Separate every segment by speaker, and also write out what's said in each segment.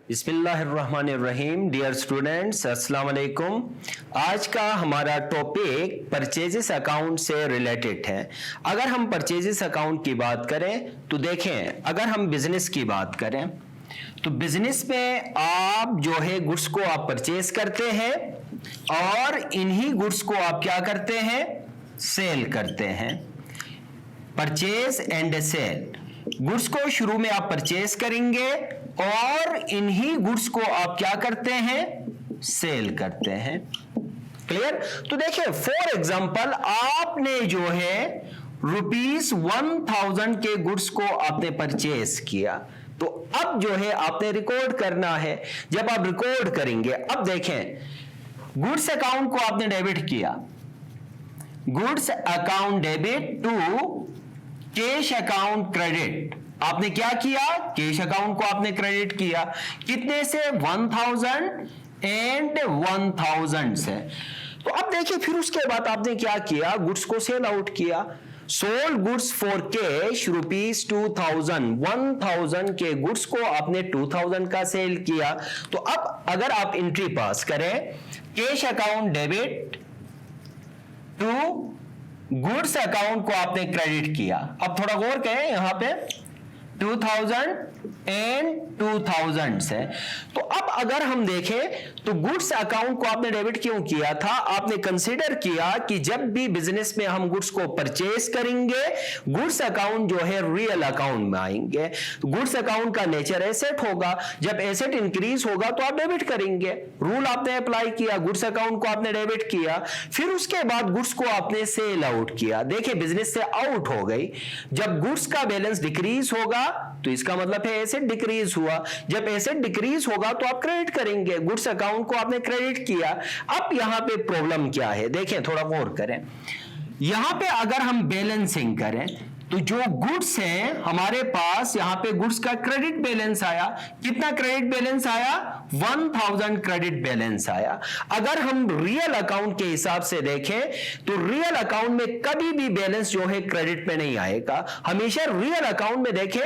Speaker 1: बिस्मिल्लाहिर्रहमानिर्रहीम। Dear students, अस्सलाम वालेकुम। आज का हमारा टॉपिक परचेजेस अकाउंट से रिलेटेड है। अगर हम परचेजेस अकाउंट की बात करें तो देखें, अगर हम बिजनेस की बात करें तो बिजनेस में आप जो है गुड्स को आप परचेज करते हैं और इन्हीं गुड्स को आप क्या करते हैं, सेल करते हैं। परचेज एंड सेल, गुड्स को शुरू में आप परचेज करेंगे और इन्हीं गुड्स को आप क्या करते हैं, सेल करते हैं। क्लियर? तो देखिए, फॉर एग्जांपल आपने जो है ₹1000 के गुड्स को आपने परचेज किया, तो अब जो है आपने रिकॉर्ड करना है। जब आप रिकॉर्ड करेंगे, अब देखें, गुड्स अकाउंट को आपने डेबिट किया, goods account debit to cash account credit. आपने क्या किया, कैश अकाउंट को आपने क्रेडिट किया, कितने से, 1000 एंड 1000 से। तो अब देखिए, फिर उसके बाद आपने क्या किया, गुड्स को सेल आउट किया। सोल्ड गुड्स फॉर कैश ₹2000, 1000 के गुड्स को आपने 2000 का सेल किया। तो अब अगर आप एंट्री पास करें, cash account debit to goods account को आपने क्रेडिट किया। अब थोड़ा गौर करें, यहां पे 2000 एंड 2000 से। तो अब अगर हम देखें तो गुड्स अकाउंट को आपने डेबिट क्यों किया था, आपने कंसीडर किया कि जब भी बिजनेस में हम गुड्स को परचेज करेंगे, गुड्स अकाउंट जो है रियल अकाउंट में आएंगे। गुड्स अकाउंट का नेचर एसेट होगा, जब एसेट इंक्रीज होगा तो आप डेबिट करेंगे। रूल आपने अप्लाई किया, गुड्स अकाउंट को आपने डेबिट किया, फिर उसके बाद गुड्स को आपने सेल आउट किया। देखिए, बिजनेस से आउट हो गई। जब गुड्स का बैलेंस डिक्रीज होगा तो इसका मतलब है एसेट डिक्रीज हुआ। जब एसेट डिक्रीज होगा तो आप क्रेडिट करेंगे। गुड्स अकाउंट को आपने क्रेडिट किया। अब यहां पे प्रॉब्लम क्या है, देखें, थोड़ा गौर करें। यहां पे अगर हम बैलेंसिंग करें तो जो गुड्स हैं हमारे पास, यहां पे गुड्स का क्रेडिट बैलेंस आया। कितना क्रेडिट बैलेंस आया, 1000 क्रेडिट बैलेंस आया। अगर हम रियल अकाउंट के हिसाब से देखें तो रियल अकाउंट में कभी भी बैलेंस जो है क्रेडिट में नहीं आएगा। हमेशा रियल अकाउंट में देखें,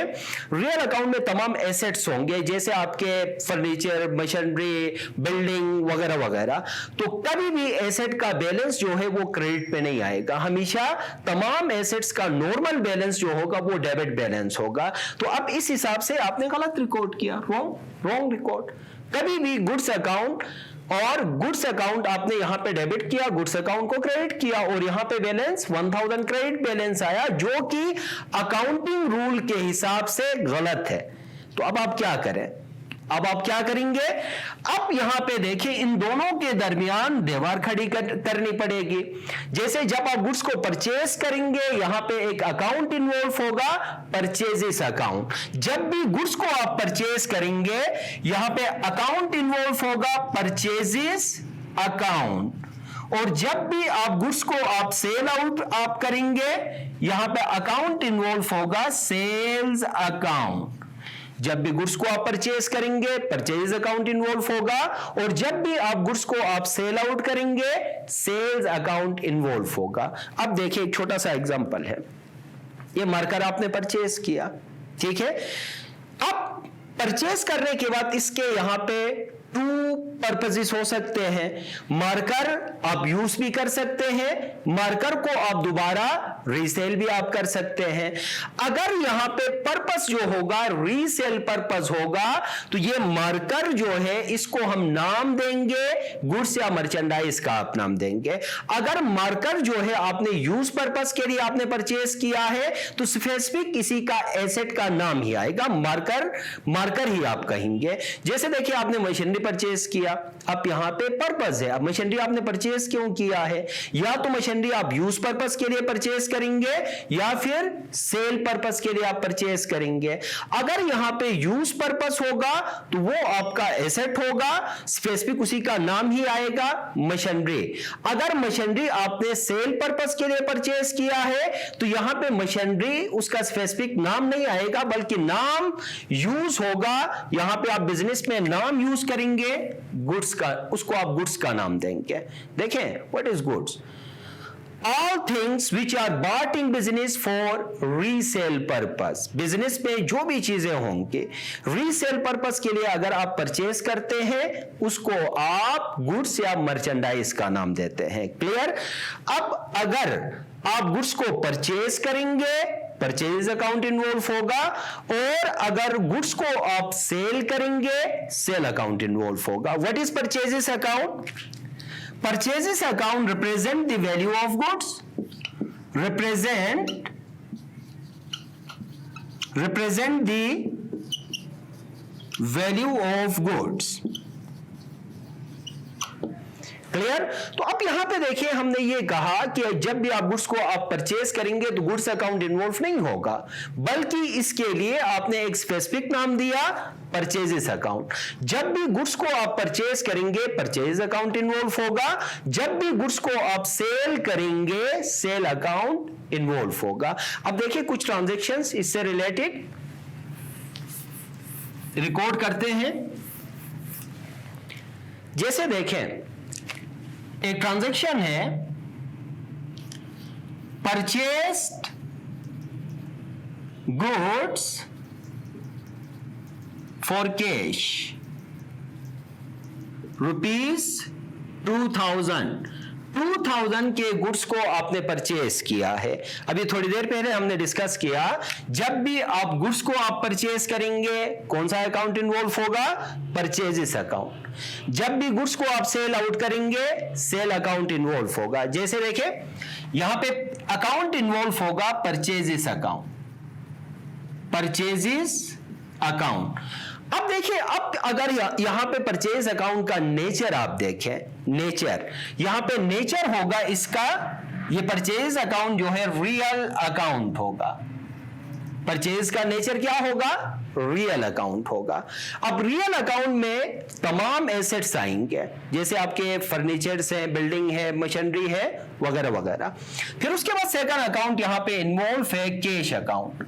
Speaker 1: रियल अकाउंट में तमाम एसेट्स होंगे, जैसे आपके फर्नीचर, मशीनरी, बिल्डिंग वगैरह वगैरह। तो कभी भी एसेट का बैलेंस जो है वो क्रेडिट में नहीं आएगा। हमेशा तमाम एसेट्स का नॉर्मल बैलेंस जो होगा वो डेबिट बैलेंस होगा। तो अब इस हिसाब से आपने गलत रिकॉर्ड किया, रॉन्ग रिकॉर्ड। कभी भी गुड्स अकाउंट और गुड्स अकाउंट आपने यहां पे डेबिट किया, गुड्स अकाउंट को क्रेडिट किया और यहां पे बैलेंस 1000 क्रेडिट बैलेंस आया, जो कि अकाउंटिंग रूल के हिसाब से गलत है। तो अब आप क्या करें, अब आप क्या करेंगे, अब यहां पे देखिए, इन दोनों के दरमियान दीवार खड़ी करनी पड़ेगी। जैसे जब आप गुड्स को परचेज करेंगे, यहां पे एक अकाउंट इन्वॉल्व होगा, परचेजेस अकाउंट। जब भी गुड्स को आप परचेज करेंगे, यहां पे अकाउंट इन्वॉल्व होगा, परचेजेस अकाउंट। और जब भी आप गुड्स को आप सेल आउट आप करेंगे, यहां पे अकाउंट इन्वॉल्व होगा, सेल्स अकाउंट। जब भी गुड्स को आप परचेज करेंगे, परचेज अकाउंट इन्वॉल्व होगा, और जब भी आप गुड्स को आप सेल आउट करेंगे, सेल्स अकाउंट इन्वॉल्व होगा। अब देखिए, एक छोटा सा एग्जांपल है। ये मार्कर आपने परचेज किया, ठीक है। अब परचेज करने के बाद इसके यहां पे 2 पर्पसेस हो सकते हैं। मार्कर आप यूज भी कर सकते हैं, मार्कर को आप दोबारा रीसेल भी आप कर सकते हैं। अगर यहां पे पर्पस जो होगा रीसेल पर्पस होगा, तो ये मार्कर जो है इसको हम नाम देंगे, गुड्स या मर्चेंडाइज का आप नाम देंगे। अगर मार्कर जो है आपने यूज पर्पस के लिए आपने परचेज किया है, तो स्पेसिफिक किसी का एसेट का नाम ही आएगा, मार्कर ही आप कहेंगे। जैसे देखिए, आपने मशीनरी परचेज किया, अब यहां पे पर्पस है। अब मशीनरी आपने परचेज क्यों किया है, या तो मशीनरी आप यूज पर्पस के लिए परचेज करेंगे या फिर सेल पर्पस के लिए आप परचेज करेंगे। अगर यहां पे यूज पर्पस होगा तो वो आपका एसेट होगा, स्पेसिफिक उसी का नाम ही आएगा, मशीनरी। अगर मशीनरी आपने सेल पर्पस के लिए परचेज किया है तो यहां पे मशीनरी उसका स्पेसिफिक नाम नहीं आएगा, बल्कि नाम यूज होगा। यहां पे आप बिजनेस में नाम यूज करेंगे गुड्स का, उसको आप गुड्स का नाम देंगे। देखें, what is goods. All things which are bought in business for resale purpose. Business में जो भी चीजें होंगी रीसेल पर्पस के लिए अगर आप परचेज करते हैं उसको आप गुड्स या मर्चेंडाइज का नाम देते हैं। क्लियर? अब अगर आप गुड्स को परचेज करेंगे, परचेज अकाउंट इन्वॉल्व होगा, और अगर गुड्स को आप सेल करेंगे, सेल अकाउंट इन्वॉल्व होगा। What is purchases account? Purchases account represent the value of goods, represent the value of goods। Clear? तो अब यहां पे देखिए हमने ये कहा कि जब भी आप गुड्स को आप परचेज करेंगे तो गुड्स अकाउंट इन्वॉल्व नहीं होगा, बल्कि इसके लिए आपने एक स्पेसिफिक नाम दिया, परचेजेस अकाउंट। जब भी गुड्स को आप परचेज करेंगे परचेज अकाउंट इन्वॉल्व होगा, जब भी गुड्स को आप सेल करेंगे सेल अकाउंट इन्वॉल्व होगा। अब देखिए कुछ ट्रांजैक्शंस इससे रिलेटेड रिकॉर्ड करते हैं। जैसे देखें एक ट्रांजैक्शन है परचेस्ड गुड्स फॉर कैश ₹2000 के गुड्स को आपने परचेज किया है। अभी थोड़ी देर पहले हमने डिस्कस किया, जब भी आप गुड्स को आप परचेज करेंगे कौन सा अकाउंट इन्वॉल्व होगा? Purchases account. जब भी गुड्स को आप सेल आउट करेंगे सेल अकाउंट इन्वॉल्व होगा। जैसे देखिए यहां पे अकाउंट इन्वॉल्व होगा परचेजेस अकाउंट, परचेजेस अकाउंट। अब देखिए अब अगर यहां पे परचेज अकाउंट का नेचर आप देखें, नेचर यहां पे नेचर होगा इसका, ये परचेज अकाउंट जो है रियल अकाउंट होगा। परचेज का नेचर क्या होगा? रियल अकाउंट होगा। अब रियल अकाउंट में तमाम एसेट्स आएंगे, जैसे आपके फर्नीचर्स हैं, बिल्डिंग है, मशीनरी है, वगैरह वगैरह। फिर उसके बाद सेकंड अकाउंट यहां पे इन्वॉल्व है कैश अकाउंट।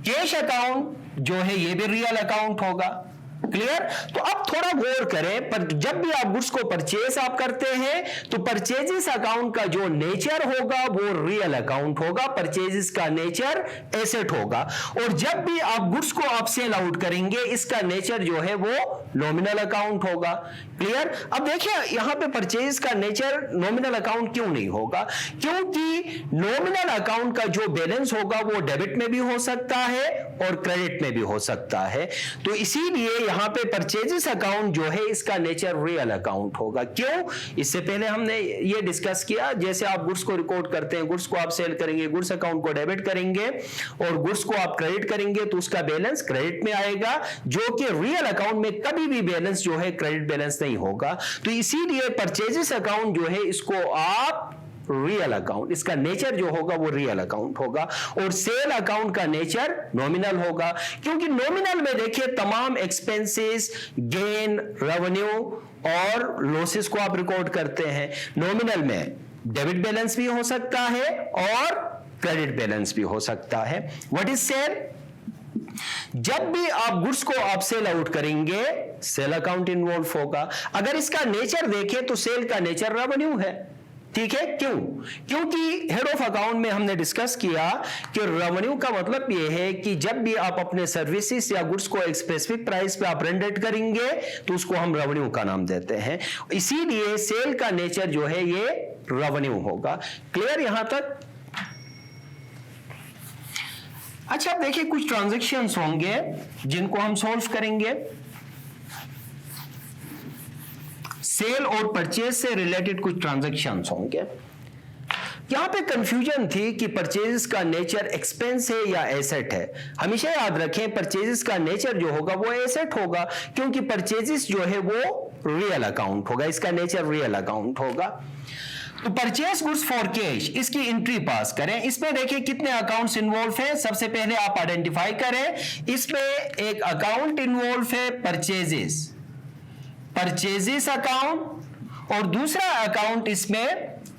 Speaker 1: कैश अकाउंट जो है ये भी रियल अकाउंट होगा। क्लियर? तो अब थोड़ा गौर करें, पर जब भी आप गुड्स को परचेज आप करते हैं तो परचेजेस अकाउंट का जो नेचर होगा वो रियल अकाउंट होगा, परचेजेस का नेचर एसेट होगा। और जब भी आप गुड्स को आप सेल आउट करेंगे इसका नेचर जो है वो नॉमिनल अकाउंट होगा। क्लियर? अब देखिए यहां पे परचेज का नेचर नॉमिनल अकाउंट क्यों नहीं होगा? क्योंकि नॉमिनल अकाउंट का जो बैलेंस होगा वो डेबिट में भी हो सकता है और क्रेडिट में भी हो सकता है। तो इसीलिए यहां पे परचेजेस अकाउंट जो है इसका नेचर रियल अकाउंट होगा। क्यों? इससे पहले हमने ये डिस्कस किया, जैसे आप गुड्स को रिकॉर्ड करते हैं, गुड्स को आप सेल करेंगे, गुड्स अकाउंट को डेबिट करेंगे और गुड्स को आप क्रेडिट करेंगे तो उसका बैलेंस क्रेडिट में आएगा, जो कि रियल अकाउंट में कभी भी बैलेंस जो है क्रेडिट बैलेंस नहीं होगा। तो इसीलिए परचेजेस अकाउंट जो है इसको आप रियल अकाउंट, इसका नेचर जो होगा वो रियल अकाउंट होगा। और सेल अकाउंट का नेचर नॉमिनल होगा, क्योंकि नॉमिनल में देखिए तमाम एक्सपेंसेस, गेन, रेवेन्यू और लॉसेस को आप रिकॉर्ड करते हैं। नॉमिनल में डेबिट बैलेंस भी हो सकता है और क्रेडिट बैलेंस भी हो सकता है। What is sale? जब भी आप गुड्स को आप सेल आउट करेंगे सेल अकाउंट इन्वॉल्व होगा। अगर इसका नेचर देखें तो सेल का नेचर रेवेन्यू है। ठीक है? क्यों? क्योंकि हेड ऑफ अकाउंट में हमने डिस्कस किया कि रेवेन्यू का मतलब यह है कि जब भी आप अपने सर्विसेज या गुड्स को एक स्पेसिफिक प्राइस पे आप रेंडेट करेंगे तो उसको हम रेवेन्यू का नाम देते हैं। इसीलिए सेल का नेचर जो है ये रेवेन्यू होगा। क्लियर यहां तक? अच्छा अब देखिए कुछ ट्रांजैक्शंस होंगे जिनको हम सॉल्व करेंगे। सेल और परचेज से रिलेटेड कुछ ट्रांजैक्शंस होंगे। यहां पे कंफ्यूजन थी कि परचेज का नेचर एक्सपेंस है या एसेट है। हमेशा याद रखें परचेज का नेचर जो होगा वो एसेट होगा, क्योंकि परचेजेस जो है वो रियल अकाउंट होगा, इसका नेचर रियल अकाउंट होगा। तो परचेज गुड्स फॉर कैश, इसकी एंट्री पास करें। इसमें देखिए कितने अकाउंट्स इन्वॉल्व हैं। सबसे पहले आप आइडेंटिफाई करें, इसमें एक अकाउंट इन्वॉल्व है परचेजेस, परचेजेस अकाउंट, और दूसरा अकाउंट इसमें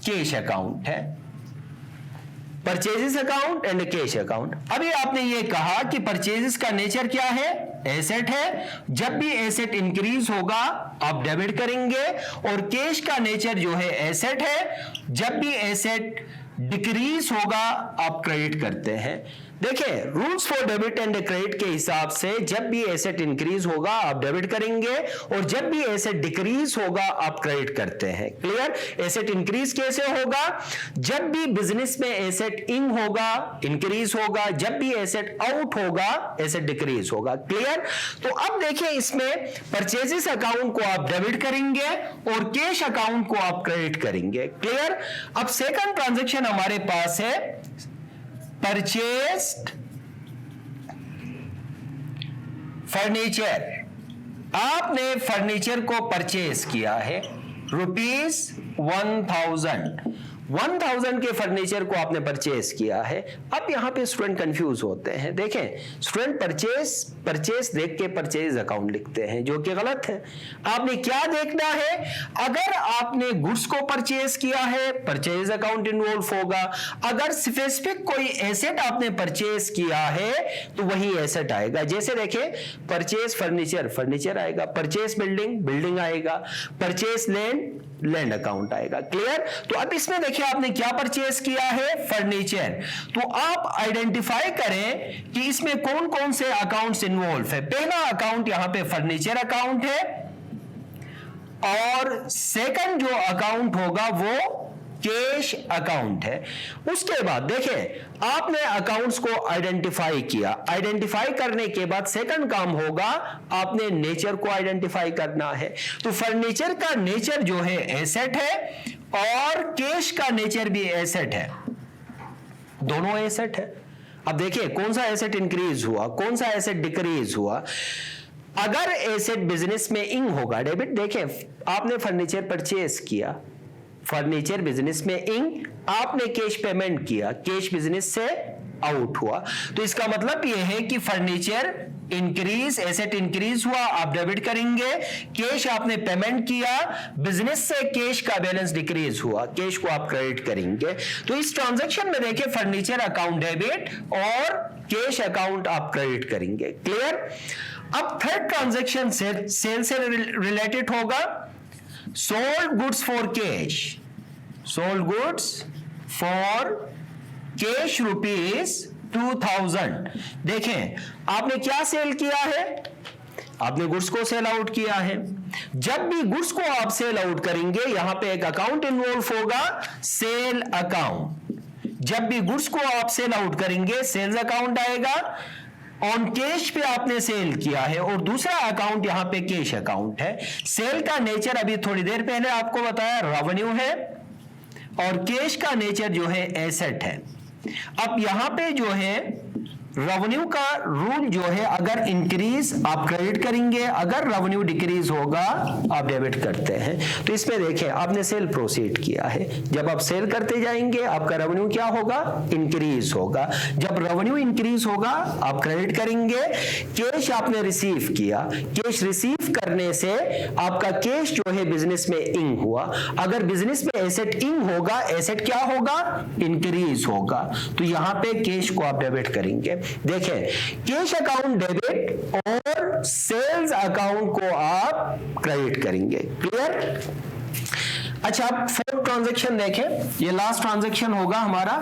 Speaker 1: कैश अकाउंट है, purchases account and cash account. अभी आपने ये कहा कि परचेजेस का नेचर क्या है? एसेट है। जब भी एसेट इंक्रीज होगा आप डेबिट करेंगे, और कैश का नेचर जो है एसेट है। जब भी एसेट डिक्रीज होगा आप क्रेडिट करते हैं। देखिए rules for debit and credit के हिसाब से जब भी एसेट इंक्रीज होगा आप डेबिट करेंगे और जब भी एसेट डिक्रीज होगा आप क्रेडिट करते हैं। क्लियर? एसेट इंक्रीज कैसे होगा? जब भी बिजनेस में एसेट इन होगा इंक्रीज होगा, जब भी एसेट आउट होगा एसेट डिक्रीज होगा। क्लियर? तो अब देखिए इसमें परचेजेस अकाउंट को आप डेबिट करेंगे और कैश अकाउंट को आप क्रेडिट करेंगे। क्लियर? अब सेकंड ट्रांजैक्शन हमारे पास है परचेस्ड फर्नीचर। आपने फर्नीचर को परचेज किया है ₹1000 के फर्नीचर को आपने परचेज किया है। अब यहां पे स्टूडेंट कंफ्यूज होते हैं। देखें स्टूडेंट परचेज देख के परचेज अकाउंट लिखते हैं जो कि गलत है। आपने क्या देखना है? अगर आपने गुड्स को परचेज किया है परचेज अकाउंट इन्वॉल्व होगा। अगर स्पेसिफिक कोई एसेट आपने परचेज किया है तो वही एसेट आएगा। जैसे देखें परचेज फर्नीचर आएगा, परचेज बिल्डिंग आएगा, परचेज लैंड अकाउंट आएगा। क्लियर? तो अब इसमें देखिए आपने क्या परचेज किया है? फर्नीचर। तो आप आइडेंटिफाई करें कि इसमें कौन कौन से अकाउंट्स इन्वॉल्व है। पहला अकाउंट यहां पे फर्नीचर अकाउंट है और सेकंड जो अकाउंट होगा वो कैश अकाउंट है। उसके बाद देखिए आपने अकाउंट्स को आइडेंटिफाई किया। आइडेंटिफाई करने के बाद सेकंड काम होगा आपने नेचर को आइडेंटिफाई करना है। तो फर्नीचर का नेचर जो है एसेट है और कैश का नेचर भी एसेट है, दोनों एसेट है। अब देखिए कौन सा एसेट इंक्रीज हुआ, कौन सा एसेट डिक्रीज हुआ। अगर एसेट बिजनेस में इंग होगा डेबिट। देखें आपने फर्नीचर परचेज किया, फर्नीचर बिजनेस में इंग, आपने कैश पेमेंट किया, कैश बिजनेस से आउट हुआ। तो इसका मतलब यह है कि फर्नीचर इंक्रीज, एसेट इंक्रीज हुआ आप डेबिट करेंगे, कैश आपने पेमेंट किया, बिजनेस से कैश का बैलेंस डिक्रीज हुआ, कैश को आप क्रेडिट करेंगे। तो इस ट्रांजैक्शन में देखिए फर्नीचर अकाउंट डेबिट और कैश अकाउंट आप क्रेडिट करेंगे। क्लियर? अब थर्ड ट्रांजैक्शन सेल से रिलेटेड होगा। Sold goods for cash, sold goods for cash ₹2000। देखें आपने क्या सेल किया है? आपने गुड्स को सेल आउट किया है। जब भी गुड्स को आप सेल आउट करेंगे यहां पे एक अकाउंट इन्वॉल्व होगा, सेल अकाउंट। जब भी गुड्स को आप सेल आउट करेंगे सेल्स अकाउंट आएगा। ऑन कैश पे आपने सेल किया है और दूसरा अकाउंट यहां पे कैश अकाउंट है। सेल का नेचर अभी थोड़ी देर पहले आपको बताया रेवेन्यू है और कैश का नेचर जो है एसेट है। अब यहां पे जो है रेवेन्यू का रूल जो है अगर इंक्रीज आप क्रेडिट करेंगे, अगर रेवेन्यू डिक्रीज होगा आप डेबिट करते हैं। तो इसमें देखें आपने सेल प्रोसीड किया है, जब आप सेल करते जाएंगे आपका रेवेन्यू क्या होगा? इंक्रीज होगा। जब रेवेन्यू इंक्रीज होगा आप क्रेडिट करेंगे। कैश आपने रिसीव किया, कैश रिसीव करने से आपका कैश जो है बिजनेस में इंग हुआ। अगर बिजनेस में एसेट इंग होगा एसेट क्या होगा? इंक्रीज होगा। तो यहां पे कैश को आप डेबिट करेंगे। देखें कैश अकाउंट डेबिट और सेल्स अकाउंट को आप क्रेडिट करेंगे। क्लियर? अच्छा आप फोर्थ ट्रांजैक्शन देखें, ये लास्ट ट्रांजैक्शन होगा हमारा।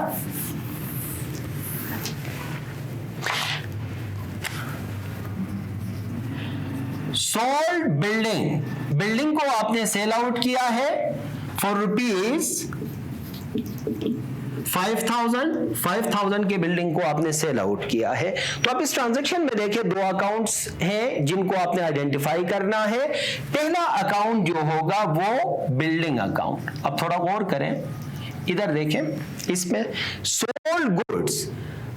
Speaker 1: सोल्ड बिल्डिंग को आपने सेल आउट किया है फॉर ₹5000 के बिल्डिंग को आपने सेल आउट किया है। तो अब इस ट्रांजैक्शन में देखिए दो अकाउंट्स हैं जिनको आपने आइडेंटिफाई करना है। पहला अकाउंट जो होगा वो बिल्डिंग अकाउंट। अब थोड़ा गौर करें, इधर देखें इसमें सोल्ड गुड्स।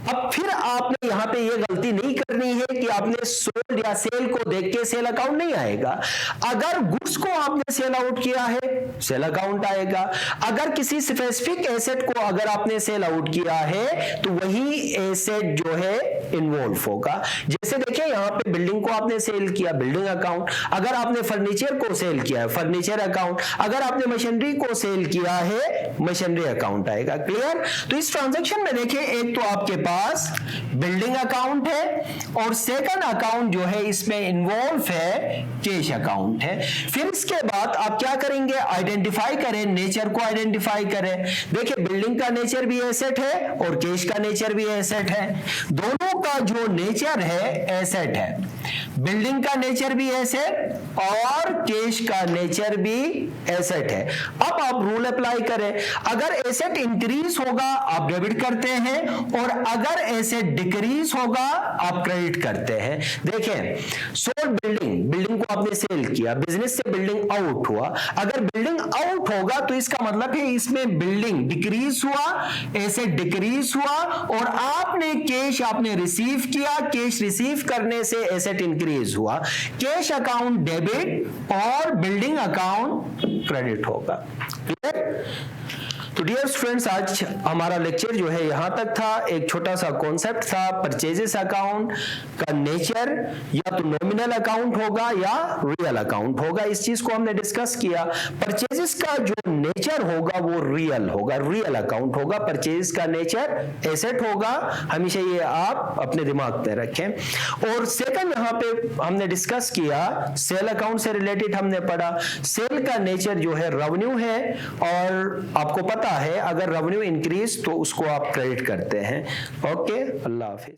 Speaker 1: अब फिर आपने यहां पे ये गलती नहीं करनी है कि आपने सोल्ड या सेल को देख के सेल अकाउंट नहीं आएगा। अगर गुड्स को आपने सेल आउट किया है सेल अकाउंट आएगा। अगर किसी स्पेसिफिक एसेट को अगर आपने सेल आउट किया है तो वही एसेट जो है इन्वॉल्व होगा। जैसे देखिए यहां पे बिल्डिंग को आपने सेल किया, बिल्डिंग अकाउंट। अगर आपने फर्नीचर को सेल किया है फर्नीचर अकाउंट। अगर आपने मशीनरी को सेल किया है मशीनरी अकाउंट आएगा। क्लियर? तो इस ट्रांजैक्शन में देखिए एक तो आपके पास बिल्डिंग अकाउंट है और सेकंड अकाउंट जो है इसमें इन्वॉल्व है कैश अकाउंट है। फिर इसके बाद आप क्या करेंगे, आइडेंटिफाई करें, नेचर को आइडेंटिफाई करें। देखिए बिल्डिंग का नेचर भी एसेट है और कैश का नेचर भी एसेट है, दोनों का जो नेचर है एसेट है। बिल्डिंग का नेचर भी एसेट और कैश का नेचर भी एसेट है। अब आप रूल अप्लाई करें, अगर एसेट इंक्रीज होगा आप डेबिट करते हैं और अगर एसेट डिक्रीज होगा आप क्रेडिट करते हैं। देखें सोल्ड बिल्डिंग को आपने सेल किया, बिजनेस से बिल्डिंग आउट हुआ, अगर बिल्डिंग आउट होगा तो इसका मतलब है इसमें बिल्डिंग डिक्रीज हुआ, एसेट डिक्रीज हुआ और आपने कैश रिसीव किया, कैश रिसीव करने से एसेट इंक्रीज हुआ। कैश अकाउंट डेबिट और बिल्डिंग अकाउंट क्रेडिट होगा। क्लियर? तो डियर स्टूडेंट्स आज हमारा लेक्चर जो है यहां तक था। एक छोटा सा कॉन्सेप्ट था, परचेजेस अकाउंट का नेचर या तो नॉमिनल अकाउंट होगा या रियल अकाउंट होगा, इस चीज को हमने डिस्कस किया। परचेजेस का जो नेचर होगा वो रियल होगा, रियल अकाउंट होगा। परचेजेस का नेचर एसेट होगा, हमेशा ये आप अपने दिमाग में रखें। और सेकंड यहां पे हमने डिस्कस किया, सेल अकाउंट से रिलेटेड हमने पढ़ा, सेल का नेचर जो है रेवेन्यू है और आपको पता है अगर रेवेन्यू इंक्रीज तो उसको आप क्रेडिट करते हैं। ओके, अल्लाह हाफिज।